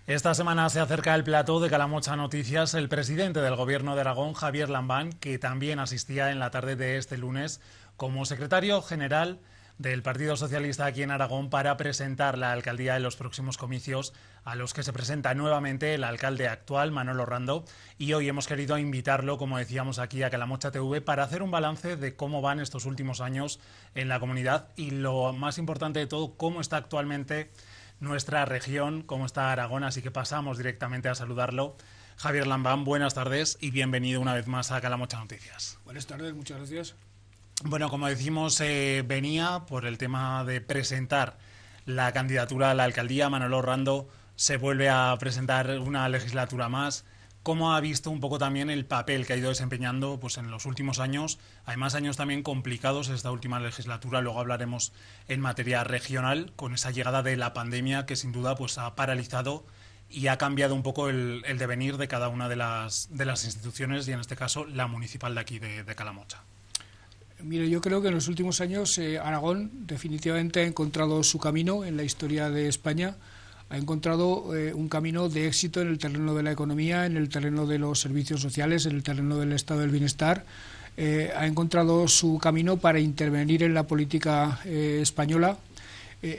Esta semana se acerca el plató de Calamocha Noticias el presidente del Gobierno de Aragón, Javier Lambán, que también asistía en la tarde de este lunes como secretario general del Partido Socialista aquí en Aragón para presentar la alcaldía en los próximos comicios a los que se presenta nuevamente el alcalde actual, Manolo Rando, y hoy hemos querido invitarlo, como decíamos aquí, a Calamocha TV para hacer un balance de cómo van estos últimos años en la comunidad y lo más importante de todo, cómo está actualmente nuestra región, cómo está Aragón, así que pasamos directamente a saludarlo. Javier Lambán, buenas tardes y bienvenido una vez más a Calamocha Noticias. Buenas tardes, muchas gracias. Bueno, como decimos, venía por el tema de presentar la candidatura a la alcaldía. Manolo Rando se vuelve a presentar una legislatura más. ¿Cómo ha visto un poco también el papel que ha ido desempeñando pues, en los últimos años? Además, años también complicados esta última legislatura. Luego hablaremos en materia regional con esa llegada de la pandemia que sin duda pues, ha paralizado y ha cambiado un poco el devenir de cada una de las instituciones y en este caso la municipal de aquí de Calamocha. Mire, yo creo que en los últimos años Aragón definitivamente ha encontrado su camino en la historia de España. Ha encontrado un camino de éxito en el terreno de la economía, en el terreno de los servicios sociales, en el terreno del estado del bienestar. Ha encontrado su camino para intervenir en la política española.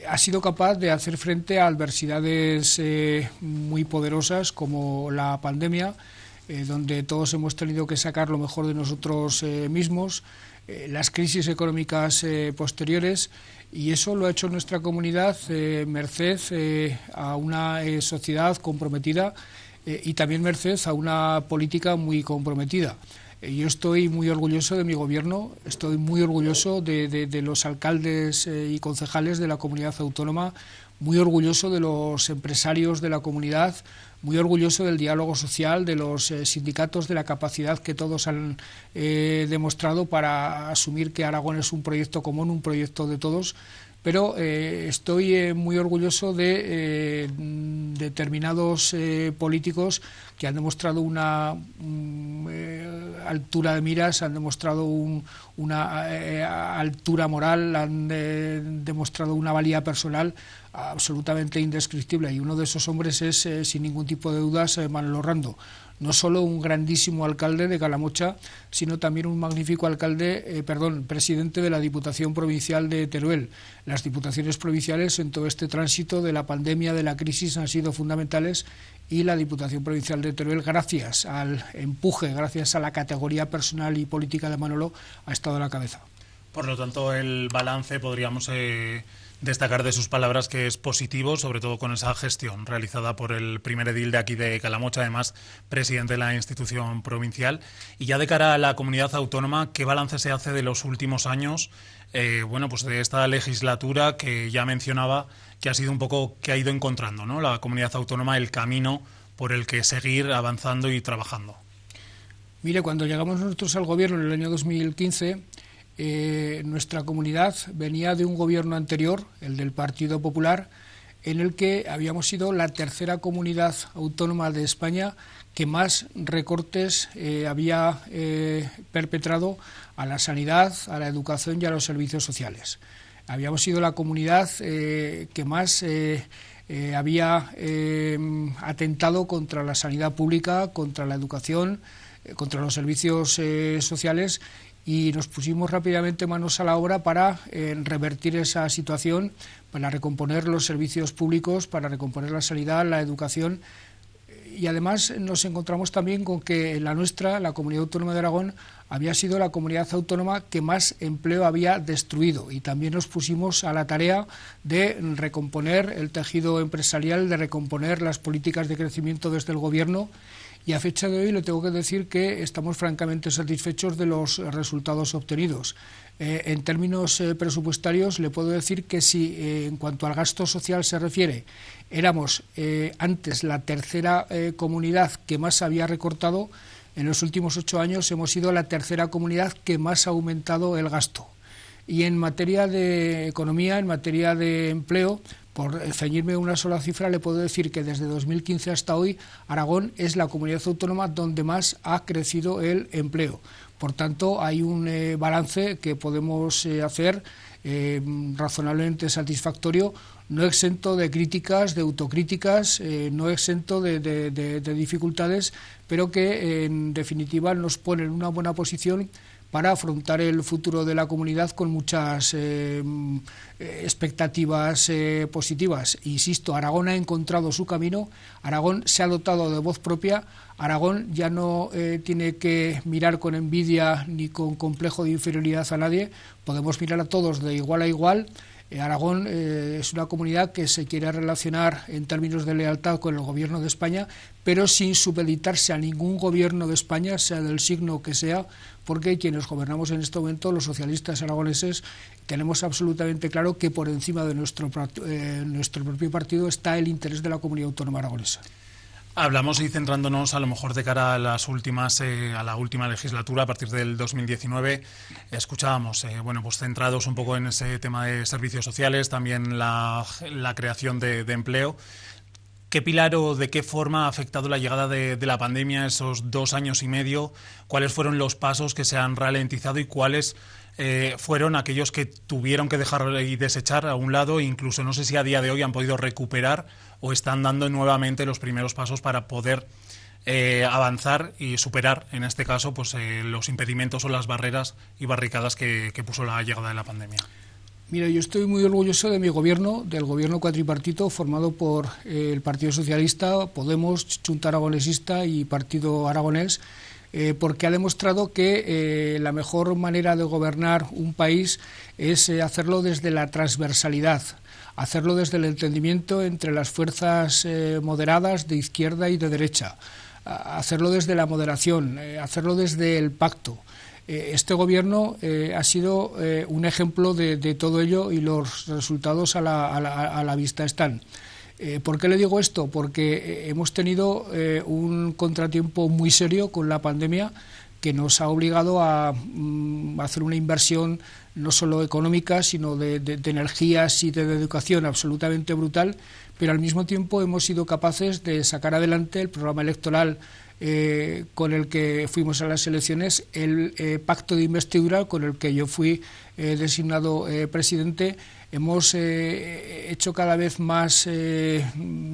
Ha sido capaz de hacer frente a adversidades muy poderosas como la pandemia, donde todos hemos tenido que sacar lo mejor de nosotros mismos, las crisis económicas posteriores, y eso lo ha hecho nuestra comunidad merced a una sociedad comprometida y también merced a una política muy comprometida. Yo estoy muy orgulloso de mi gobierno, estoy muy orgulloso de los alcaldes y concejales de la comunidad autónoma, muy orgulloso de los empresarios de la comunidad, muy orgulloso del diálogo social, de los sindicatos, de la capacidad que todos han demostrado para asumir que Aragón es un proyecto común, un proyecto de todos, pero estoy muy orgulloso de determinados políticos que han demostrado una altura de miras, han demostrado una altura moral, han demostrado una valía personal absolutamente indescriptible, y uno de esos hombres es, sin ningún tipo de dudas, Manolo Rando. No solo un grandísimo alcalde de Calamocha, sino también un magnífico presidente de la Diputación Provincial de Teruel. Las diputaciones provinciales en todo este tránsito de la pandemia, de la crisis, han sido fundamentales, y la Diputación Provincial de Teruel, gracias al empuje, gracias a la categoría personal y política de Manolo, ha estado a la cabeza. Por lo tanto, el balance podríamos destacar de sus palabras que es positivo, sobre todo con esa gestión realizada por el primer edil de aquí de Calamocha, además presidente de la institución provincial. Y ya de cara a la comunidad autónoma, ¿qué balance se hace de los últimos años? Pues de esta legislatura que ya mencionaba, que ha sido un poco que ha ido encontrando, ¿no?, la comunidad autónoma, el camino por el que seguir avanzando y trabajando. Mire, cuando llegamos nosotros al gobierno en el año 2015, nuestra comunidad venía de un gobierno anterior, el del Partido Popular, en el que habíamos sido la tercera comunidad autónoma de España que más recortes había perpetrado a la sanidad, a la educación y a los servicios sociales. Habíamos sido la comunidad que más había atentado contra la sanidad pública, contra la educación, contra los servicios sociales, y nos pusimos rápidamente manos a la obra para revertir esa situación, para recomponer los servicios públicos, para recomponer la sanidad, la educación. Y además nos encontramos también con que la Comunidad Autónoma de Aragón, había sido la comunidad autónoma que más empleo había destruido, y también nos pusimos a la tarea de recomponer el tejido empresarial, de recomponer las políticas de crecimiento desde el gobierno. Y a fecha de hoy le tengo que decir que estamos francamente satisfechos de los resultados obtenidos. En términos presupuestarios le puedo decir que si en cuanto al gasto social se refiere, éramos antes la tercera comunidad que más había recortado, en los últimos 8 años hemos sido la tercera comunidad que más ha aumentado el gasto. Y en materia de economía, en materia de empleo, por ceñirme una sola cifra, le puedo decir que desde 2015 hasta hoy Aragón es la comunidad autónoma donde más ha crecido el empleo. Por tanto, hay un balance que podemos hacer razonablemente satisfactorio, no exento de críticas, de autocríticas, no exento de dificultades, pero que en definitiva nos pone en una buena posición para afrontar el futuro de la comunidad con muchas expectativas positivas. Insisto, Aragón ha encontrado su camino, Aragón se ha dotado de voz propia, Aragón ya no tiene que mirar con envidia ni con complejo de inferioridad a nadie, podemos mirar a todos de igual a igual. Aragón es una comunidad que se quiere relacionar en términos de lealtad con el gobierno de España, pero sin supeditarse a ningún gobierno de España, sea del signo que sea, porque quienes gobernamos en este momento, los socialistas aragoneses, tenemos absolutamente claro que por encima de nuestro propio partido está el interés de la comunidad autónoma aragonesa. Hablamos y centrándonos a lo mejor de cara a la última legislatura, a partir del 2019, escuchábamos, pues centrados un poco en ese tema de servicios sociales, también la creación de empleo. ¿Qué pilar o de qué forma ha afectado la llegada de la pandemia esos 2 años y medio? ¿Cuáles fueron los pasos que se han ralentizado y cuáles fueron aquellos que tuvieron que dejar y desechar a un lado? Incluso no sé si a día de hoy han podido recuperar o están dando nuevamente los primeros pasos para poder avanzar y superar, en este caso, pues los impedimentos o las barreras y barricadas que puso la llegada de la pandemia. Mira, yo estoy muy orgulloso de mi gobierno, del gobierno cuatripartito formado por el Partido Socialista, Podemos, Junta Aragonesista y Partido Aragonés, porque ha demostrado que la mejor manera de gobernar un país es hacerlo desde la transversalidad, hacerlo desde el entendimiento entre las fuerzas moderadas de izquierda y de derecha, hacerlo desde la moderación, hacerlo desde el pacto. Este gobierno ha sido un ejemplo de todo ello y los resultados a la vista están. ¿Por qué le digo esto? Porque hemos tenido un contratiempo muy serio con la pandemia que nos ha obligado a hacer una inversión no solo económica, sino de energías y de educación absolutamente brutal, pero al mismo tiempo hemos sido capaces de sacar adelante el programa electoral con el que fuimos a las elecciones, el pacto de investidura con el que yo fui designado presidente. Hemos hecho cada vez más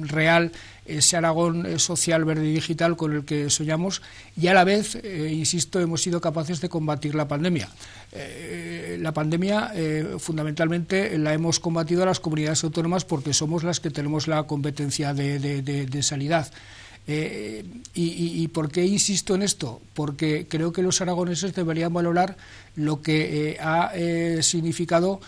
real ese Aragón social, verde y digital con el que soñamos y a la vez, insisto, hemos sido capaces de combatir la pandemia. La pandemia fundamentalmente la hemos combatido a las comunidades autónomas porque somos las que tenemos la competencia de sanidad. ¿Y por qué insisto en esto? Porque creo que los aragoneses deberían valorar lo que ha significado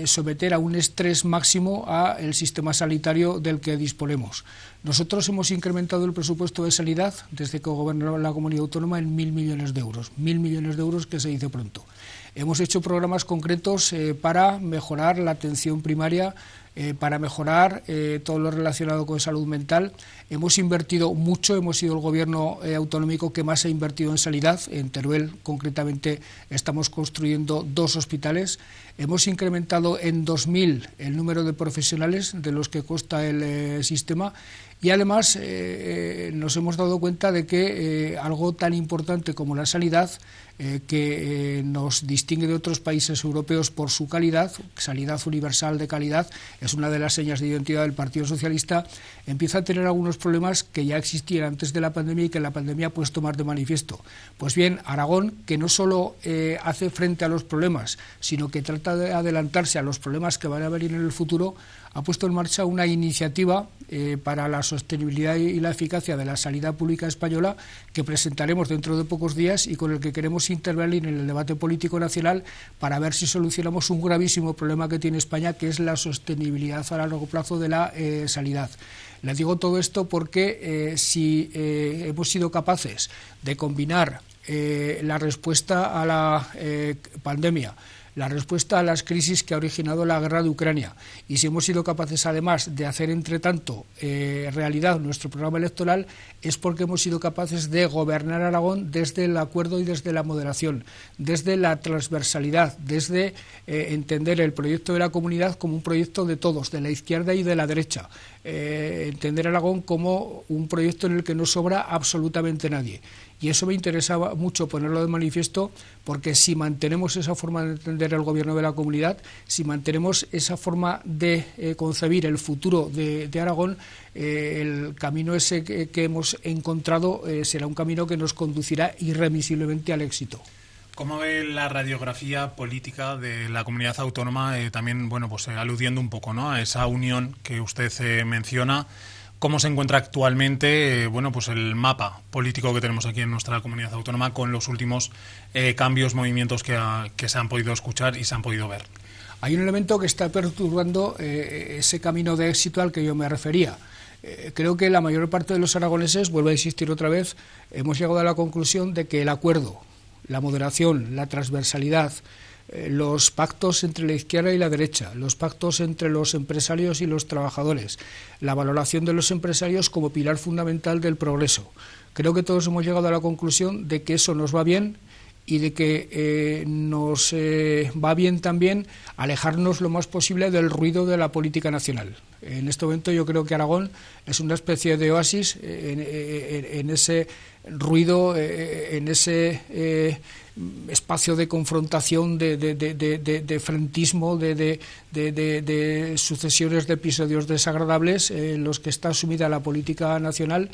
someter a un estrés máximo al sistema sanitario del que disponemos. Nosotros hemos incrementado el presupuesto de sanidad desde que gobernaba la comunidad autónoma en 1.000 millones de euros. 1.000 millones de euros que se dice pronto. Hemos hecho programas concretos para mejorar la atención primaria, para mejorar todo lo relacionado con salud mental. Hemos invertido mucho, hemos sido el gobierno autonómico que más ha invertido en sanidad. En Teruel, concretamente, estamos construyendo 2 hospitales. Hemos incrementado en 2.000 el número de profesionales de los que consta el sistema y además nos hemos dado cuenta de que algo tan importante como la sanidad, que nos distingue de otros países europeos por su calidad, sanidad universal de calidad, es una de las señas de identidad del Partido Socialista, empieza a tener algunos problemas que ya existían antes de la pandemia y que la pandemia ha puesto más de manifiesto. Pues bien, Aragón, que no solo hace frente a los problemas, sino que trata de adelantarse a los problemas que van a venir en el futuro, ha puesto en marcha una iniciativa para la sostenibilidad y la eficacia de la sanidad pública española que presentaremos dentro de pocos días y con el que queremos intervenir en el debate político nacional para ver si solucionamos un gravísimo problema que tiene España, que es la sostenibilidad a largo plazo de la sanidad. Les digo todo esto porque si hemos sido capaces de combinar la respuesta a la pandemia, la respuesta a las crisis que ha originado la guerra de Ucrania, y si hemos sido capaces además de hacer entre tanto realidad nuestro programa electoral, es porque hemos sido capaces de gobernar Aragón desde el acuerdo y desde la moderación, desde la transversalidad, desde entender el proyecto de la comunidad como un proyecto de todos, de la izquierda y de la derecha. entender Aragón como un proyecto en el que no sobra absolutamente nadie. Y eso me interesaba mucho ponerlo de manifiesto, porque si mantenemos esa forma de entender el gobierno de la comunidad, si mantenemos esa forma de concebir el futuro de Aragón, el camino ese que hemos encontrado será un camino que nos conducirá irremisiblemente al éxito. ¿Cómo ve la radiografía política de la comunidad autónoma? También, bueno, pues aludiendo un poco, ¿no?, a esa unión que usted menciona. ¿Cómo se encuentra actualmente, bueno, pues el mapa político que tenemos aquí en nuestra comunidad autónoma con los últimos cambios, movimientos que se han podido escuchar y se han podido ver? Hay un elemento que está perturbando ese camino de éxito al que yo me refería. Creo que la mayor parte de los aragoneses, vuelvo a insistir otra vez, hemos llegado a la conclusión de que el acuerdo, la moderación, la transversalidad, los pactos entre la izquierda y la derecha, los pactos entre los empresarios y los trabajadores, la valoración de los empresarios como pilar fundamental del progreso. Creo que todos hemos llegado a la conclusión de que eso nos va bien y de que nos va bien también alejarnos lo más posible del ruido de la política nacional. En este momento yo creo que Aragón es una especie de oasis en ese ruido, en ese espacio de confrontación, de frentismo, de sucesiones de episodios desagradables en los que está sumida la política nacional.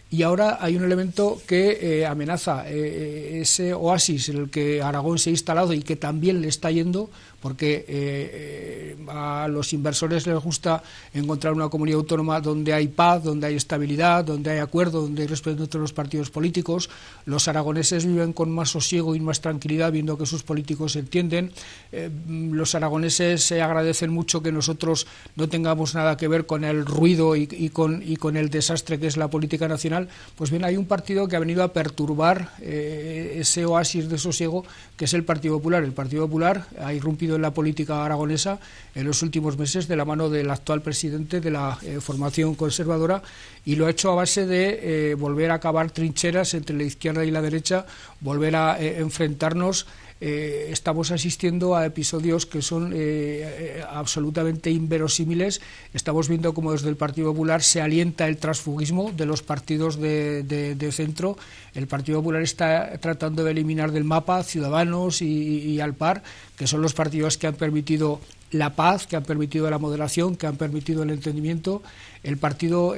Y ahora hay un elemento que amenaza ese oasis en el que Aragón se ha instalado y que también le está yendo, porque a los inversores les gusta encontrar una comunidad autónoma donde hay paz, donde hay estabilidad, donde hay acuerdo, donde hay respeto entre los partidos políticos. Los aragoneses viven con más sosiego y más tranquilidad viendo que sus políticos se entienden. Los aragoneses se agradecen mucho que nosotros no tengamos nada que ver con el ruido y con el desastre que es la política nacional. Pues bien, hay un partido que ha venido a perturbar ese oasis de sosiego, que es el Partido Popular. El Partido Popular ha irrumpido en la política aragonesa en los últimos meses de la mano del actual presidente de la formación conservadora, y lo ha hecho a base de volver a cavar trincheras entre la izquierda y la derecha, volver a enfrentarnos. Estamos asistiendo a episodios que son absolutamente inverosímiles. Estamos viendo cómo desde el Partido Popular se alienta el transfugismo de los partidos de centro. El Partido Popular está tratando de eliminar del mapa Ciudadanos y Alpar, que son los partidos que han permitido la paz, que han permitido la moderación, que han permitido el entendimiento. El Partido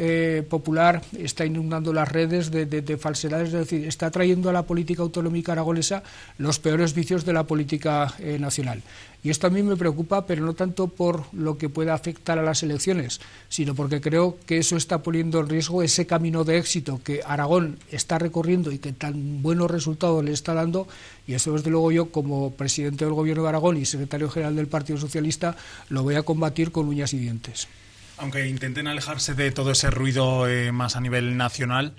Popular está inundando las redes de falsedades, es decir, está trayendo a la política autonómica aragonesa los peores vicios de la política nacional. Y esto a mí me preocupa, pero no tanto por lo que pueda afectar a las elecciones, sino porque creo que eso está poniendo en riesgo ese camino de éxito que Aragón está recorriendo y que tan buenos resultados le está dando. Y eso, desde luego, yo, como presidente del Gobierno de Aragón y secretario general del Partido Socialista, lo voy a combatir con uñas y dientes. Aunque intenten alejarse de todo ese ruido más a nivel nacional,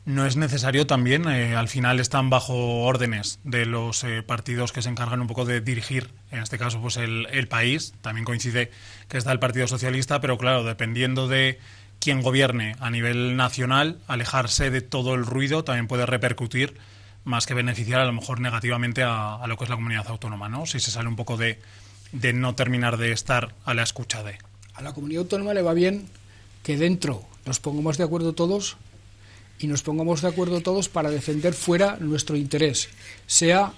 ¿no es necesario también, al final están bajo órdenes de los partidos que se encargan un poco de dirigir, en este caso pues el país? También coincide que está el Partido Socialista, pero claro, dependiendo de quién gobierne a nivel nacional, alejarse de todo el ruido también puede repercutir, más que beneficiar, a lo mejor negativamente a lo que es la comunidad autónoma, ¿no? Si se sale un poco de no terminar de estar a la escucha de... A la comunidad autónoma le va bien que dentro nos pongamos de acuerdo todos, y nos pongamos de acuerdo todos para defender fuera nuestro interés, sea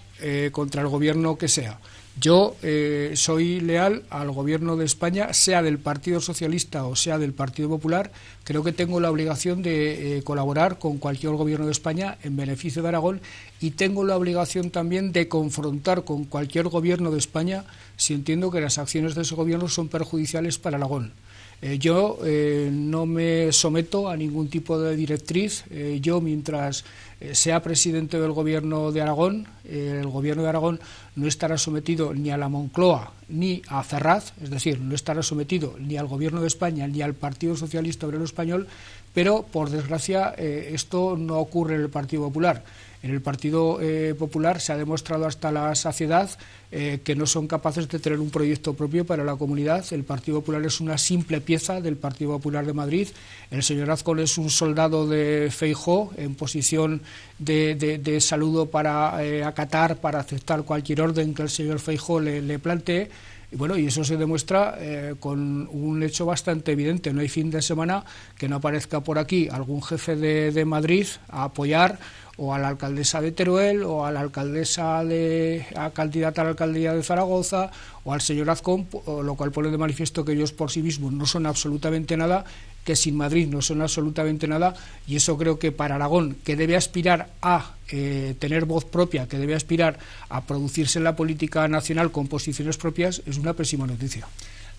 contra el gobierno que sea. Yo soy leal al gobierno de España, sea del Partido Socialista o sea del Partido Popular. Creo que tengo la obligación de colaborar con cualquier gobierno de España en beneficio de Aragón, y tengo la obligación también de confrontar con cualquier gobierno de España si entiendo que las acciones de ese gobierno son perjudiciales para Aragón. Yo no me someto a ningún tipo de directriz. Yo, mientras sea presidente del Gobierno de Aragón, el Gobierno de Aragón no estará sometido ni a la Moncloa ni a Ferraz, es decir, no estará sometido ni al Gobierno de España ni al Partido Socialista Obrero Español, pero, por desgracia, esto no ocurre en el Partido Popular. En el Partido Popular se ha demostrado hasta la saciedad que no son capaces de tener un proyecto propio para la comunidad. El Partido Popular es una simple pieza del Partido Popular de Madrid. El señor Azcón es un soldado de Feijóo en posición de saludo para acatar, para aceptar cualquier orden que el señor Feijóo le plantee. Y bueno, y eso se demuestra con un hecho bastante evidente. No hay fin de semana que no aparezca por aquí algún jefe de Madrid a apoyar o a la alcaldesa de Teruel, o a la alcaldesa candidata a la alcaldía de Zaragoza, o al señor Azcón, lo cual pone de manifiesto que ellos por sí mismos no son absolutamente nada, que sin Madrid no son absolutamente nada, y eso creo que para Aragón, que debe aspirar a tener voz propia, que debe aspirar a producirse en la política nacional con posiciones propias, es una pésima noticia.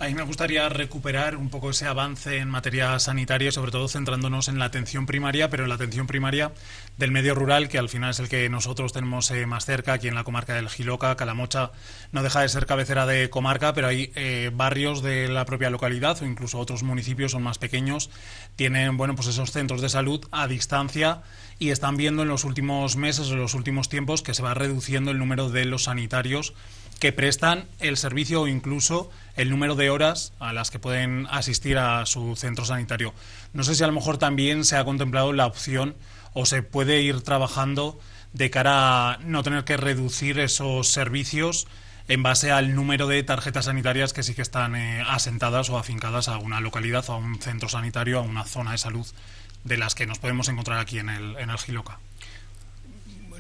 A mí me gustaría recuperar un poco ese avance en materia sanitaria, sobre todo centrándonos en la atención primaria, pero en la atención primaria del medio rural, que al final es el que nosotros tenemos más cerca, aquí en la comarca del Jiloca. Calamocha no deja de ser cabecera de comarca, pero hay barrios de la propia localidad o incluso otros municipios son más pequeños, tienen pues esos centros de salud a distancia y están viendo en los últimos meses o en los últimos tiempos que se va reduciendo el número de los sanitarios que prestan el servicio o incluso el número de horas a las que pueden asistir a su centro sanitario. No sé si a lo mejor también se ha contemplado la opción o se puede ir trabajando de cara a no tener que reducir esos servicios en base al número de tarjetas sanitarias que sí que están asentadas o afincadas a una localidad o a un centro sanitario, a una zona de salud de las que nos podemos encontrar aquí en el Jiloca.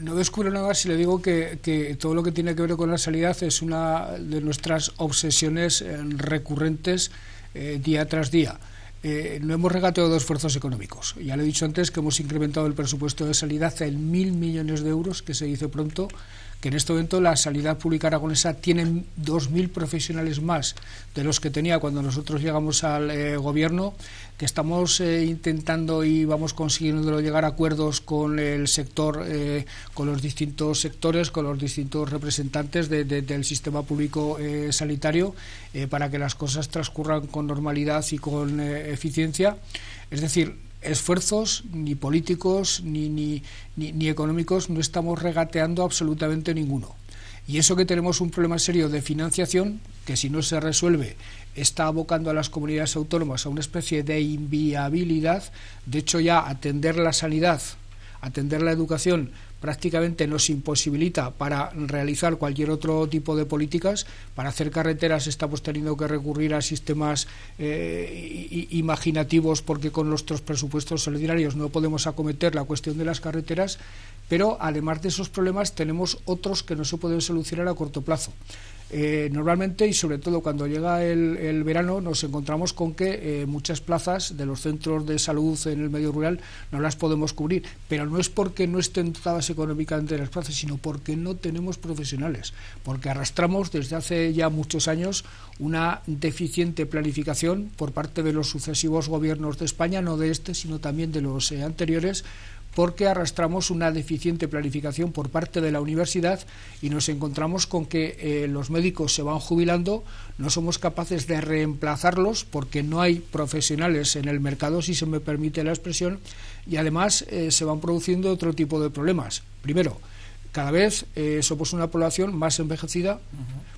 No descubro nada si le digo que todo lo que tiene que ver con la sanidad es una de nuestras obsesiones recurrentes día tras día. No hemos regateado esfuerzos económicos. Ya le he dicho antes que hemos incrementado el presupuesto de sanidad en 1.000 millones de euros, que se dice pronto, que en este momento la sanidad pública aragonesa tiene 2.000 profesionales más de los que tenía cuando nosotros llegamos al gobierno, que estamos intentando y vamos consiguiendo llegar a acuerdos con el sector, con los distintos sectores, con los distintos representantes del sistema público sanitario, para que las cosas transcurran con normalidad y con eficiencia. Es decir, esfuerzos ni políticos ni económicos no estamos regateando absolutamente ninguno. Y eso que tenemos un problema serio de financiación, que si no se resuelve está abocando a las comunidades autónomas a una especie de inviabilidad. De hecho, ya atender la sanidad, atender la educación prácticamente nos imposibilita para realizar cualquier otro tipo de políticas. Para hacer carreteras estamos teniendo que recurrir a sistemas imaginativos, porque con nuestros presupuestos solidarios no podemos acometer la cuestión de las carreteras, pero además de esos problemas tenemos otros que no se pueden solucionar a corto plazo. Normalmente, y sobre todo cuando llega el verano, nos encontramos con que muchas plazas de los centros de salud en el medio rural no las podemos cubrir, pero no es porque no estén dotadas económicamente las plazas, sino porque no tenemos profesionales, porque arrastramos desde hace ya muchos años una deficiente planificación por parte de los sucesivos gobiernos de España, no de este, sino también de los anteriores, porque arrastramos una deficiente planificación por parte de la universidad y nos encontramos con que los médicos se van jubilando, no somos capaces de reemplazarlos porque no hay profesionales en el mercado, si se me permite la expresión, y además se van produciendo otro tipo de problemas. Primero, cada vez somos una población más envejecida,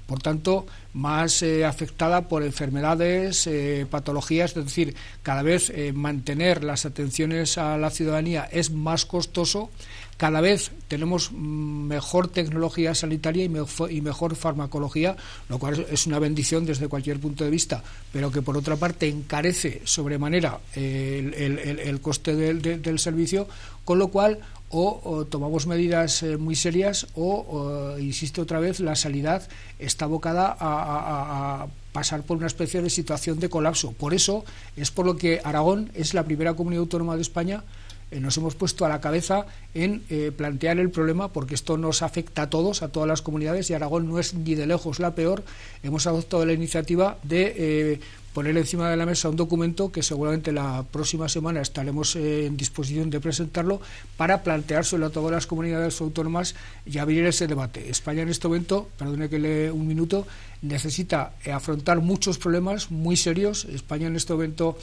por tanto, más afectada por enfermedades, patologías, es decir, cada vez mantener las atenciones a la ciudadanía es más costoso, cada vez tenemos mejor tecnología sanitaria y mejor farmacología, lo cual es una bendición desde cualquier punto de vista, pero que por otra parte encarece sobremanera el coste del servicio, con lo cual o tomamos medidas muy serias o insisto otra vez, la sanidad está abocada a pasar por una especie de situación de colapso. Por eso es por lo que Aragón es la primera comunidad autónoma de España. Nos hemos puesto a la cabeza en plantear el problema, porque esto nos afecta a todos, a todas las comunidades, y Aragón no es ni de lejos la peor. Hemos adoptado la iniciativa de poner encima de la mesa un documento que seguramente la próxima semana estaremos en disposición de presentarlo, para planteárselo a todas las comunidades autónomas y abrir ese debate. España en este momento, perdone que lee un minuto, necesita afrontar muchos problemas muy serios. España en este momento,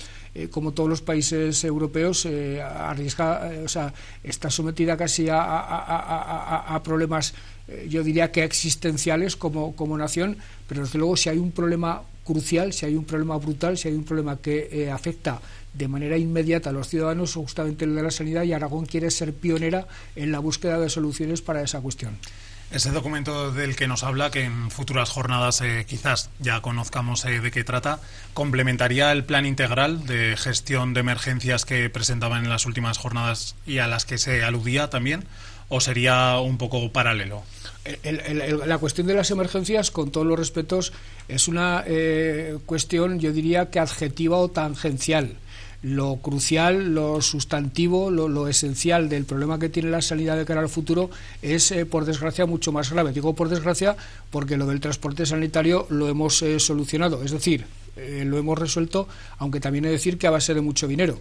como todos los países europeos, está sometida casi a problemas, yo diría que existenciales como nación, pero desde luego si hay un problema crucial, si hay un problema brutal, si hay un problema que afecta de manera inmediata a los ciudadanos, justamente el de la sanidad, y Aragón quiere ser pionera en la búsqueda de soluciones para esa cuestión. Ese documento del que nos habla, que en futuras jornadas quizás ya conozcamos de qué trata, ¿complementaría el plan integral de gestión de emergencias que presentaban en las últimas jornadas y a las que se aludía también, o sería un poco paralelo? La cuestión de las emergencias, con todos los respetos, es una cuestión, yo diría que adjetiva o tangencial. Lo crucial, lo sustantivo, lo esencial del problema que tiene la sanidad de cara al futuro es, por desgracia, mucho más grave. Digo por desgracia porque lo del transporte sanitario lo hemos solucionado, es decir, lo hemos resuelto, aunque también he de decir que a base de mucho dinero.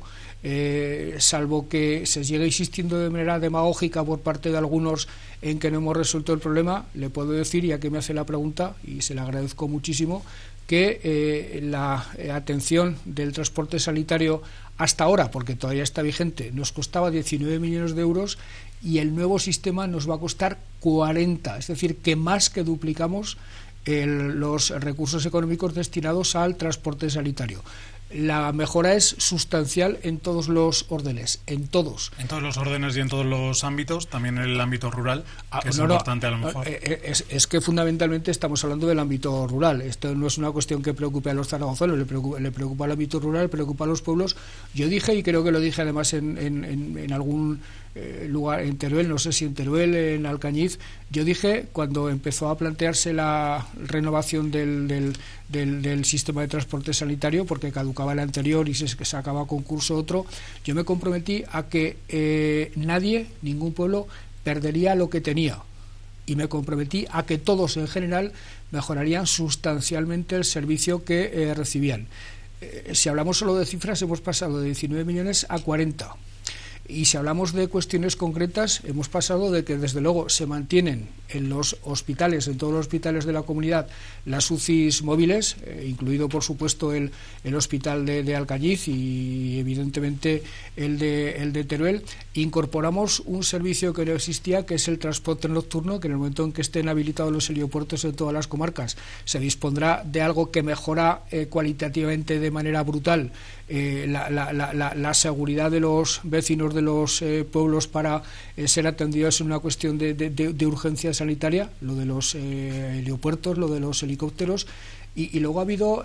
Salvo que se siga insistiendo de manera demagógica por parte de algunos en que no hemos resuelto el problema, le puedo decir, ya que me hace la pregunta, y se le agradezco muchísimo, que la atención del transporte sanitario hasta ahora, porque todavía está vigente, nos costaba 19 millones de euros y el nuevo sistema nos va a costar 40, es decir, que más que duplicamos los recursos económicos destinados al transporte sanitario. La mejora es sustancial en todos los órdenes, en todos. En todos los órdenes y en todos los ámbitos, también en el ámbito rural, que es importante a lo mejor. Es que fundamentalmente estamos hablando del ámbito rural. Esto no es una cuestión que preocupe a los zaragozanos, le preocupa al ámbito rural, le preocupa a los pueblos. Yo dije, y creo que lo dije además en algún lugar, en Teruel, no sé si en Teruel, en Alcañiz, yo dije, cuando empezó a plantearse la renovación del sistema de transporte sanitario, porque caducaba el anterior y se sacaba a concurso otro, yo me comprometí a que nadie, ningún pueblo, perdería lo que tenía, y me comprometí a que todos en general mejorarían sustancialmente el servicio que recibían. Si hablamos solo de cifras, hemos pasado de 19 millones a 40. Y si hablamos de cuestiones concretas, hemos pasado de que desde luego se mantienen en los hospitales, en todos los hospitales de la comunidad, las UCIs móviles, incluido por supuesto el hospital de Alcañiz y evidentemente el de Teruel. Incorporamos un servicio que no existía, que es el transporte nocturno, que en el momento en que estén habilitados los helipuertos en todas las comarcas se dispondrá de algo que mejora cualitativamente de manera brutal la seguridad de los vecinos de los pueblos para ser atendidos en una cuestión de urgencia sanitaria, lo de los helipuertos, lo de los helicópteros. Y luego ha habido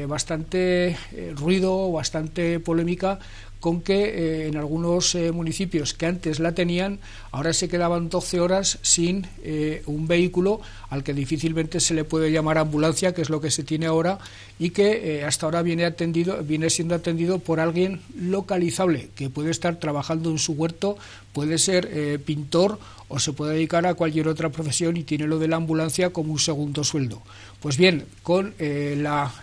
bastante ruido, bastante polémica con que en algunos municipios que antes la tenían, ahora se quedaban 12 horas sin un vehículo al que difícilmente se le puede llamar ambulancia, que es lo que se tiene ahora, y que hasta ahora viene siendo atendido por alguien localizable, que puede estar trabajando en su huerto, puede ser pintor o se puede dedicar a cualquier otra profesión y tiene lo de la ambulancia como un segundo sueldo. Pues bien, con la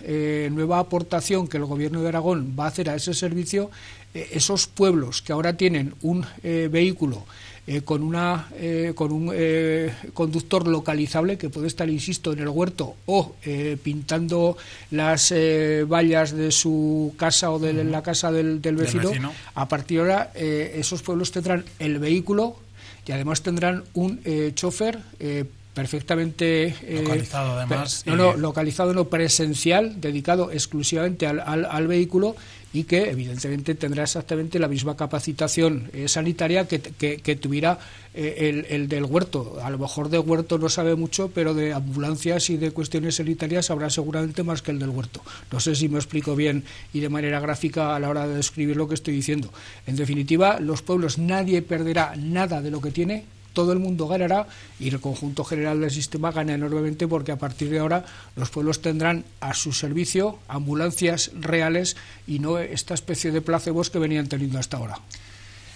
nueva aportación que el Gobierno de Aragón va a hacer a ese servicio, esos pueblos que ahora tienen un vehículo con un conductor localizable que puede estar, insisto, en el huerto o pintando las vallas de su casa o de la casa del vecino, a partir de ahora esos pueblos tendrán el vehículo y además tendrán un chofer perfectamente localizado, además. Localizado, no presencial, dedicado exclusivamente al vehículo, y que evidentemente tendrá exactamente la misma capacitación sanitaria que tuviera el del huerto. A lo mejor de huerto no sabe mucho, pero de ambulancias y de cuestiones sanitarias sabrá seguramente más que el del huerto. No sé si me explico bien y de manera gráfica a la hora de describir lo que estoy diciendo. En definitiva, los pueblos, nadie perderá nada de lo que tiene, todo el mundo ganará y el conjunto general del sistema gana enormemente, porque a partir de ahora los pueblos tendrán a su servicio ambulancias reales y no esta especie de placebos que venían teniendo hasta ahora.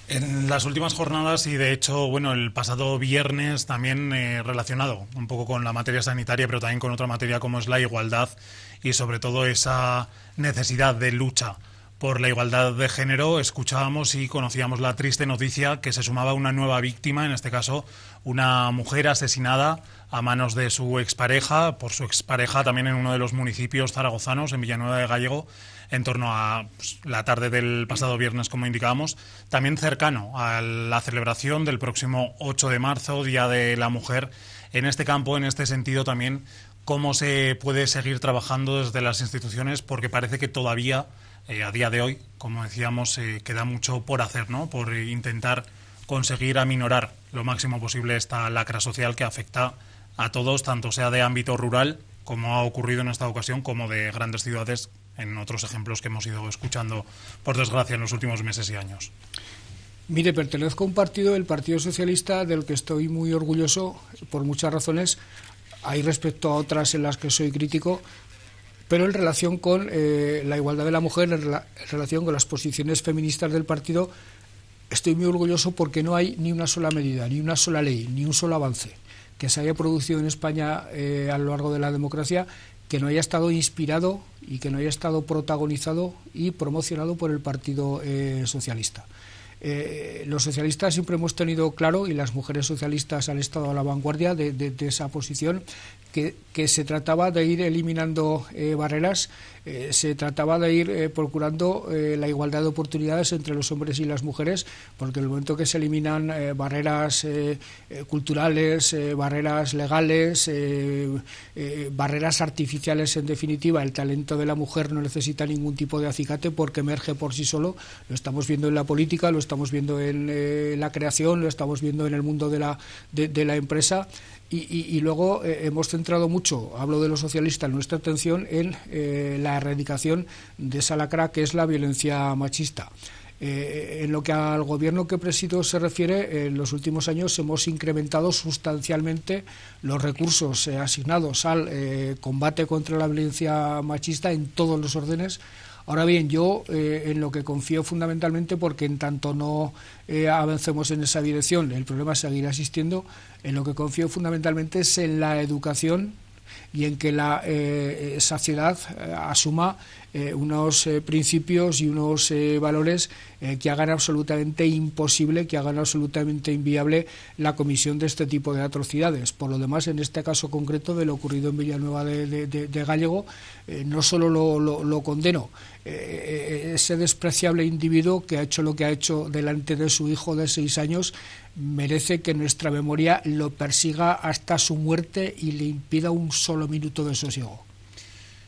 En las últimas jornadas y de hecho, bueno, el pasado viernes también relacionado un poco con la materia sanitaria, pero también con otra materia como es la igualdad y sobre todo esa necesidad de lucha por la igualdad de género, escuchábamos y conocíamos la triste noticia que se sumaba una nueva víctima, en este caso una mujer asesinada a manos de su expareja, por su expareja también en uno de los municipios zaragozanos, en Villanueva de Gállego, en torno a la tarde del pasado viernes, como indicábamos, también cercano a la celebración del próximo 8 de marzo, Día de la Mujer. En este campo, en este sentido también, ¿cómo se puede seguir trabajando desde las instituciones? Porque parece que todavía a día de hoy, como decíamos, queda mucho por hacer, ¿no? Por intentar conseguir aminorar lo máximo posible esta lacra social que afecta a todos, tanto sea de ámbito rural, como ha ocurrido en esta ocasión, como de grandes ciudades, en otros ejemplos que hemos ido escuchando, por desgracia, en los últimos meses y años. Mire, pertenezco a un partido, el Partido Socialista, del que estoy muy orgulloso por muchas razones. Hay respecto a otras en las que soy crítico, pero en relación con la igualdad de la mujer, en relación con las posiciones feministas del partido, estoy muy orgulloso porque no hay ni una sola medida, ni una sola ley, ni un solo avance que se haya producido en España a lo largo de la democracia que no haya estado inspirado y que no haya estado protagonizado y promocionado por el Partido Socialista. Los socialistas siempre hemos tenido claro, y las mujeres socialistas han estado a la vanguardia de esa posición, que se trataba de ir eliminando barreras, se trataba de ir procurando la igualdad de oportunidades entre los hombres y las mujeres, porque en el momento que se eliminan barreras culturales, barreras legales, barreras artificiales, en definitiva, el talento de la mujer no necesita ningún tipo de acicate porque emerge por sí solo. Lo estamos viendo en la política, lo estamos viendo en la creación, lo estamos viendo en el mundo de la empresa. Y luego hemos centrado mucho, hablo de los socialistas, nuestra atención en la erradicación de esa lacra que es la violencia machista. En lo que al gobierno que presido se refiere, en los últimos años hemos incrementado sustancialmente los recursos asignados al combate contra la violencia machista en todos los órdenes. Ahora bien, yo en lo que confío fundamentalmente, porque en tanto no avancemos en esa dirección, el problema seguirá existiendo, en lo que confío fundamentalmente es en la educación y en que la sociedad asuma unos principios y unos valores que hagan absolutamente imposible, que hagan absolutamente inviable la comisión de este tipo de atrocidades. Por lo demás, en este caso concreto de lo ocurrido en Villanueva de Gállego, no solo lo condeno, ese despreciable individuo que ha hecho lo que ha hecho delante de su hijo de 6 años merece que nuestra memoria lo persiga hasta su muerte y le impida un solo minuto de sosiego.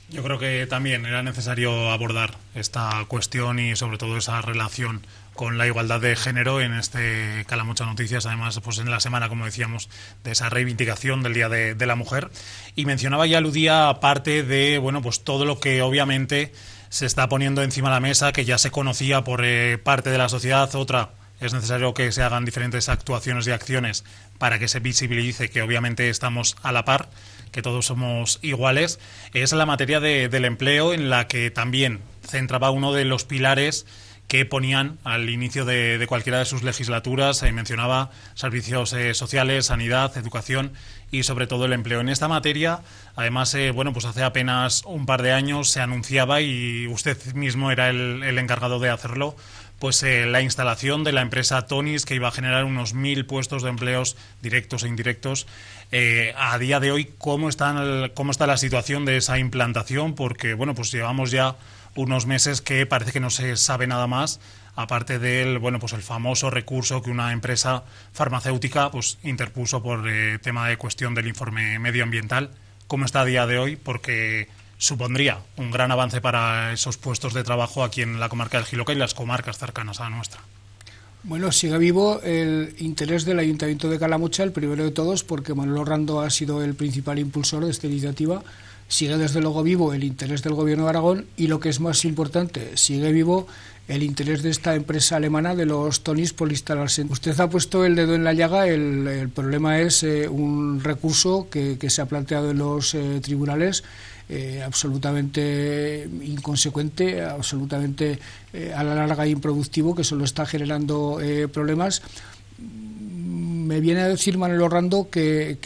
Yo creo que también era necesario abordar esta cuestión y sobre todo esa relación con la igualdad de género en este Calamocha Noticias, además pues en la semana, como decíamos, de esa reivindicación del Día de la Mujer. Y mencionaba y aludía parte de pues todo lo que obviamente se está poniendo encima de la mesa, que ya se conocía por parte de la sociedad. Otra, es necesario que se hagan diferentes actuaciones y acciones para que se visibilice que obviamente estamos a la par, que todos somos iguales. Es la materia del empleo, en la que también centraba uno de los pilares que ponían al inicio de cualquiera de sus legislaturas. Mencionaba servicios sociales, sanidad, educación y sobre todo el empleo. En esta materia, además, pues hace apenas un par de años se anunciaba, y usted mismo era el encargado de hacerlo, pues la instalación de la empresa Tonis, que iba a generar unos 1.000 puestos de empleos directos e indirectos. A día de hoy, ¿cómo está la situación de esa implantación? Porque pues llevamos ya unos meses que parece que no se sabe nada más, aparte del el famoso recurso que una empresa farmacéutica pues interpuso por tema de cuestión del informe medioambiental. ¿Cómo está a día de hoy? Porque supondría un gran avance para esos puestos de trabajo aquí en la comarca del Jiloca y las comarcas cercanas a la nuestra. Bueno, sigue vivo el interés del Ayuntamiento de Calamocha, el primero de todos, porque Manolo Rando ha sido el principal impulsor de esta iniciativa. Sigue desde luego vivo el interés del Gobierno de Aragón y, lo que es más importante, sigue vivo el interés de esta empresa alemana de los Tonis por instalarse. Usted ha puesto el dedo en la llaga. El problema es un recurso que se ha planteado en los tribunales, absolutamente inconsecuente, absolutamente a la larga improductivo, que solo está generando problemas. Me viene a decir Manolo Rando que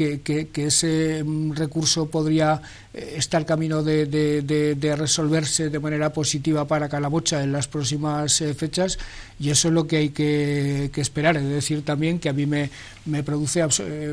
ese recurso podría estar camino de resolverse de manera positiva para Calamocha en las próximas fechas, y eso es lo que hay que esperar. Es decir, también que a mí me produce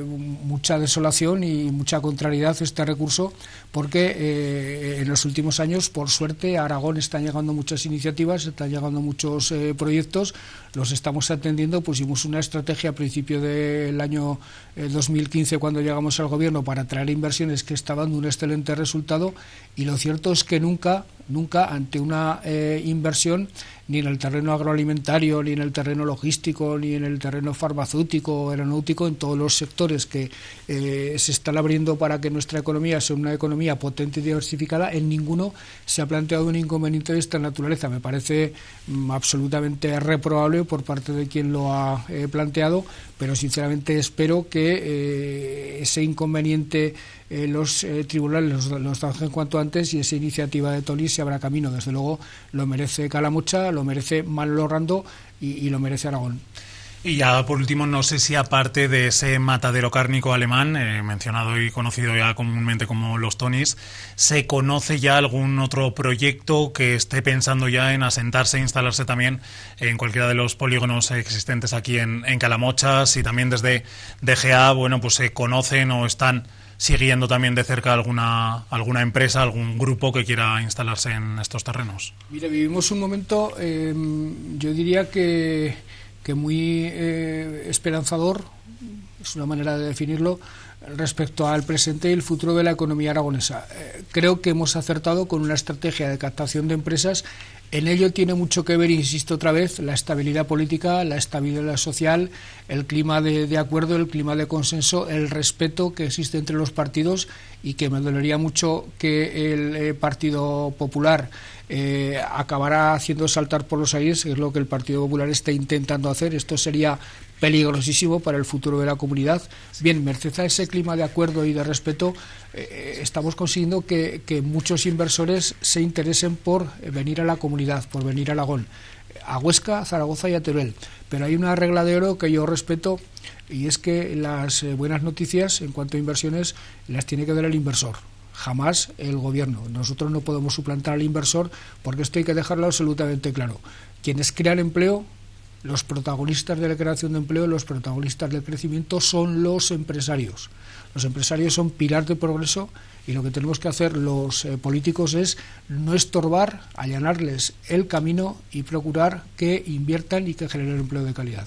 mucha desolación y mucha contrariedad este recurso, porque en los últimos años, por suerte, a Aragón están llegando muchas iniciativas, están llegando muchos proyectos, los estamos atendiendo. Pusimos una estrategia a principio del año 2015, cuando llegamos al gobierno, para traer inversiones que está dando un excelente resultado, y lo cierto es que nunca nunca ante una inversión ni en el terreno agroalimentario, ni en el terreno logístico, ni en el terreno farmacéutico o aeronáutico, en todos los sectores que se están abriendo para que nuestra economía sea una economía potente y diversificada. En ninguno se ha planteado un inconveniente de esta naturaleza. Me parece absolutamente reprobable por parte de quien lo ha planteado, pero sinceramente espero que ese inconveniente los tribunales los zanjen cuanto antes, y esa iniciativa de Tony se abra camino. Desde luego lo merece Calamocha, lo merece Manolo Rando y lo merece Aragón. Y ya por último, no sé si aparte de ese matadero cárnico alemán, mencionado y conocido ya comúnmente como los Tonys, ¿se conoce ya algún otro proyecto que esté pensando ya en asentarse e instalarse también en cualquiera de los polígonos existentes aquí en Calamocha? Si también desde DGA, bueno, pues se conocen o están siguiendo también de cerca alguna empresa, algún grupo que quiera instalarse en estos terrenos. Mire, vivimos un momento, yo diría que muy esperanzador, es una manera de definirlo, respecto al presente y el futuro de la economía aragonesa. Creo que hemos acertado con una estrategia de captación de empresas. En ello tiene mucho que ver, insisto otra vez, la estabilidad política, la estabilidad social, el clima de acuerdo, el clima de consenso, el respeto que existe entre los partidos, y que me dolería mucho que el Partido Popular acabará haciendo saltar por los aires, que es lo que el Partido Popular está intentando hacer. Esto sería peligrosísimo para el futuro de la comunidad. Bien, merced a ese clima de acuerdo y de respeto, estamos consiguiendo que muchos inversores se interesen por venir a la comunidad, por venir a Aragón, a Huesca, a Zaragoza y a Teruel. Pero hay una regla de oro que yo respeto, y es que las buenas noticias en cuanto a inversiones las tiene que dar el inversor, jamás el gobierno. Nosotros no podemos suplantar al inversor, porque esto hay que dejarlo absolutamente claro. Quienes crean empleo, los protagonistas de la creación de empleo, los protagonistas del crecimiento son los empresarios. Los empresarios son pilar de progreso, y lo que tenemos que hacer los políticos es no estorbar, allanarles el camino y procurar que inviertan y que generen empleo de calidad.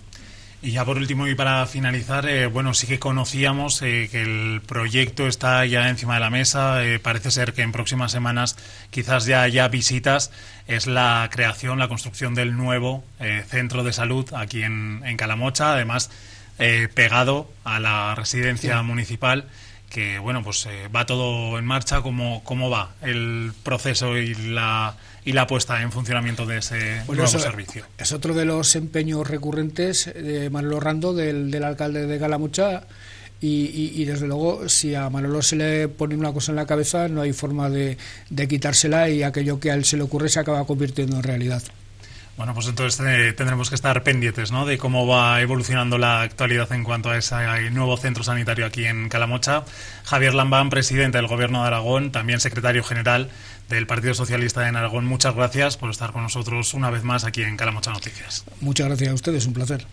Y ya por último y para finalizar, bueno, sí que conocíamos que el proyecto está ya encima de la mesa. Parece ser que en próximas semanas quizás ya haya visitas. Es la creación, la construcción del nuevo centro de salud aquí en Calamocha, además pegado a la residencia municipal. Que bueno, pues va todo en marcha. ¿Cómo va el proceso y la puesta en funcionamiento de ese nuevo servicio? Es otro de los empeños recurrentes de Manolo Rando, del alcalde de Calamocha, y desde luego, si a Manolo se le pone una cosa en la cabeza, no hay forma de quitársela, y aquello que a él se le ocurre se acaba convirtiendo en realidad. Bueno, pues entonces tendremos que estar pendientes, ¿no?, de cómo va evolucionando la actualidad en cuanto a ese nuevo centro sanitario aquí en Calamocha. Javier Lambán, presidente del Gobierno de Aragón, también secretario general del Partido Socialista en Aragón, muchas gracias por estar con nosotros una vez más aquí en Calamocha Noticias. Muchas gracias a ustedes, un placer.